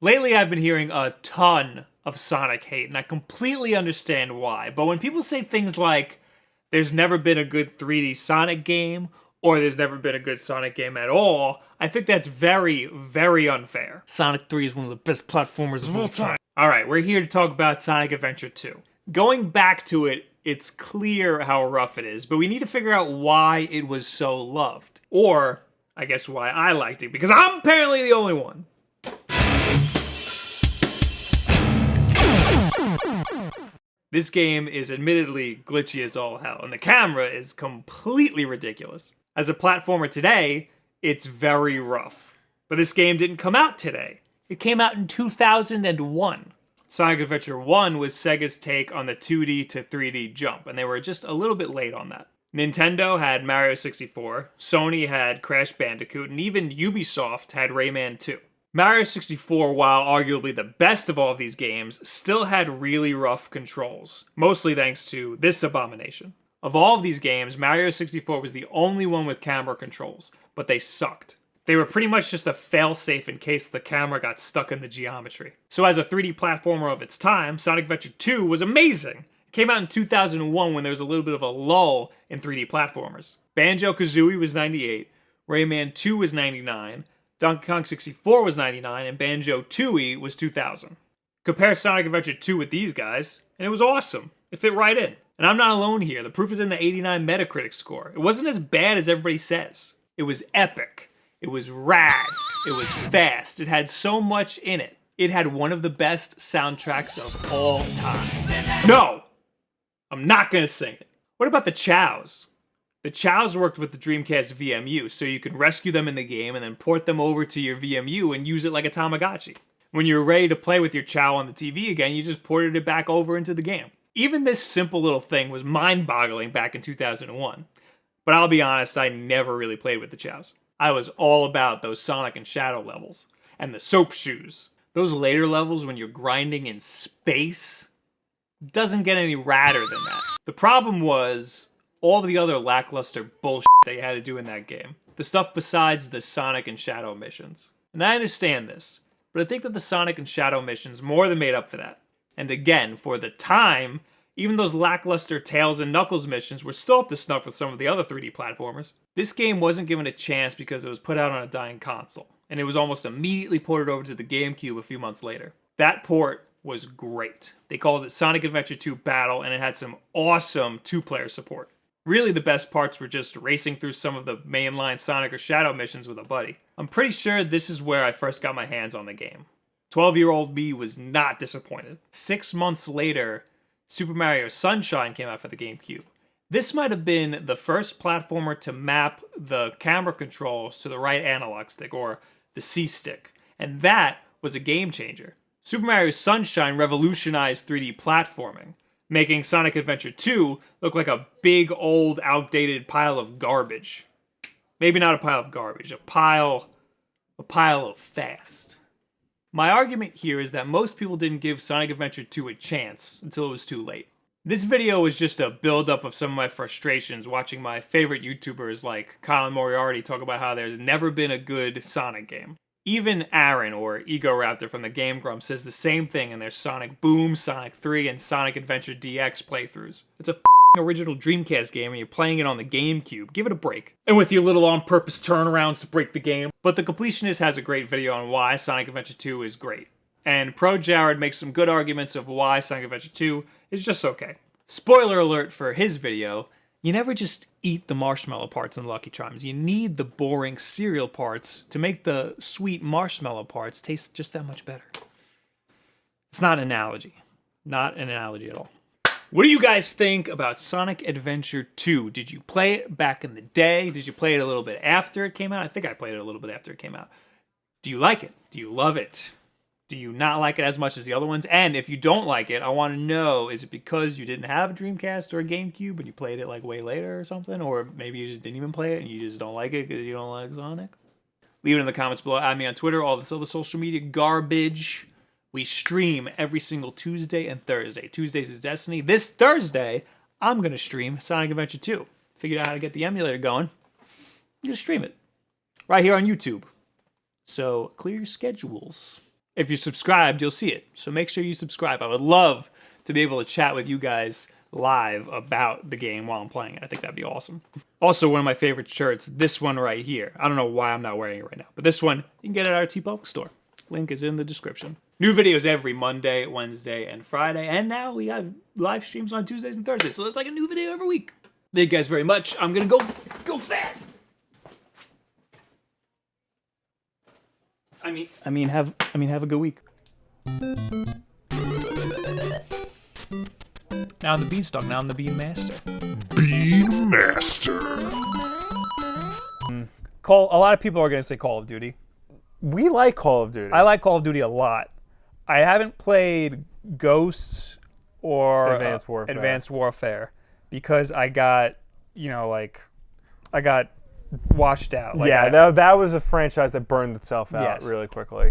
Lately, I've been hearing a ton of Sonic hate, and I completely understand why. But when people say things like, there's never been a good 3D Sonic game, or there's never been a good Sonic game at all, I think that's very, very unfair. Sonic 3 is one of the best platformers of all time. Alright, we're here to talk about Sonic Adventure 2. Going back to it, it's clear how rough it is, but we need to figure out why it was so loved. Or, I guess why I liked it, because I'm apparently the only one. This game is admittedly glitchy as all hell, and the camera is completely ridiculous. As a platformer today, it's very rough. But this game didn't come out today. It came out in 2001. Sonic Adventure 1 was Sega's take on the 2D to 3D jump, and they were just a little bit late on that. Nintendo had Mario 64, Sony had Crash Bandicoot, and even Ubisoft had Rayman 2. Mario 64, while arguably the best of all of these games, still had really rough controls, mostly thanks to this abomination. Of all of these games, Mario 64 was the only one with camera controls, but they sucked. They were pretty much just a failsafe in case the camera got stuck in the geometry. So as a 3D platformer of its time, Sonic Adventure 2 was amazing. It came out in 2001 when there was a little bit of a lull in 3D platformers. Banjo-Kazooie was 98, Rayman 2 was 99, Donkey Kong 64 was 99, and Banjo-Tooie was 2000. Compare Sonic Adventure 2 with these guys, and it was awesome. It fit right in. And I'm not alone here. The proof is in the 89 Metacritic score. It wasn't as bad as everybody says. It was epic. It was rad. It was fast. It had so much in it. It had one of the best soundtracks of all time. No! I'm not gonna sing it. What about the Chows? The Chows worked with the Dreamcast VMU, so you could rescue them in the game and then port them over to your VMU and use it like a Tamagotchi. When you were ready to play with your Chow on the TV again, you just ported it back over into the game. Even this simple little thing was mind-boggling back in 2001. But I'll be honest, I never really played with the Chows. I was all about those Sonic and Shadow levels, and the soap shoes. Those later levels when you're grinding in space doesn't get any radder than that. The problem was all the other lackluster bullshit that you had to do in that game. The stuff besides the Sonic and Shadow missions. And I understand this, but I think that the Sonic and Shadow missions more than made up for that. And again, for the time, even those lackluster Tails and Knuckles missions were still up to snuff with some of the other 3D platformers. This game wasn't given a chance because it was put out on a dying console, and it was almost immediately ported over to the GameCube a few months later. That port was great. They called it Sonic Adventure 2 Battle, and it had some awesome two-player support. Really, the best parts were just racing through some of the mainline Sonic or Shadow missions with a buddy. I'm pretty sure this is where I first got my hands on the game. 12-year-old me was not disappointed. 6 months later, Super Mario Sunshine came out for the GameCube. This might have been the first platformer to map the camera controls to the right analog stick, or the C-stick, and that was a game changer. Super Mario Sunshine revolutionized 3D platforming, making Sonic Adventure 2 look like a big, old, outdated pile of garbage. Maybe not a pile of garbage, a pile of fast. My argument here is that most people didn't give Sonic Adventure 2 a chance until it was too late. This video was just a build-up of some of my frustrations watching my favorite YouTubers like Colin Moriarty talk about how there's never been a good Sonic game. Even Aaron, or Egoraptor from the Game Grumps, says the same thing in their Sonic Boom, Sonic 3, and Sonic Adventure DX playthroughs. It's a original Dreamcast game and you're playing it on the GameCube. Give it a break. And with your little on-purpose turnarounds to break the game. But The Completionist has a great video on why Sonic Adventure 2 is great. And Pro Jared makes some good arguments of why Sonic Adventure 2 is just okay. Spoiler alert for his video, you never just eat the marshmallow parts in Lucky Charms. You need the boring cereal parts to make the sweet marshmallow parts taste just that much better. It's not an analogy. Not an analogy at all. What do you guys think about Sonic Adventure 2? Did you play it back in the day? Did you play it a little bit after it came out? I think I played it a little bit after it came out. Do you like it? Do you love it? Do you not like it as much as the other ones? And if you don't like it, I want to know, is it because you didn't have a Dreamcast or a GameCube and you played it like way later or something? Or maybe you just didn't even play it and you just don't like it because you don't like Sonic? Leave it in the comments below. Add me on Twitter, all this other social media garbage. We stream every single Tuesday and Thursday. Tuesdays is Destiny. This Thursday, I'm going to stream Sonic Adventure 2. Figured out how to get the emulator going. I'm going to stream it right here on YouTube. So clear your schedules. If you're subscribed, you'll see it. So make sure you subscribe. I would love to be able to chat with you guys live about the game while I'm playing it. I think that'd be awesome. Also, one of my favorite shirts, this one right here. I don't know why I'm not wearing it right now, but this one, you can get it at our TeePublic store. Link is in the description. New videos every Monday, Wednesday, and Friday. And now we have live streams on Tuesdays and Thursdays. So it's like a new video every week. Thank you guys very much. I'm gonna go fast. I mean, have a good week. Now I'm the Beanstalk. Now I'm the Bean Master. Bean Master. A lot of people are gonna say Call of Duty. We like Call of Duty. I like Call of Duty a lot. I haven't played Ghosts or Advanced Warfare because I got, I got washed out. That was a franchise that burned itself out really quickly.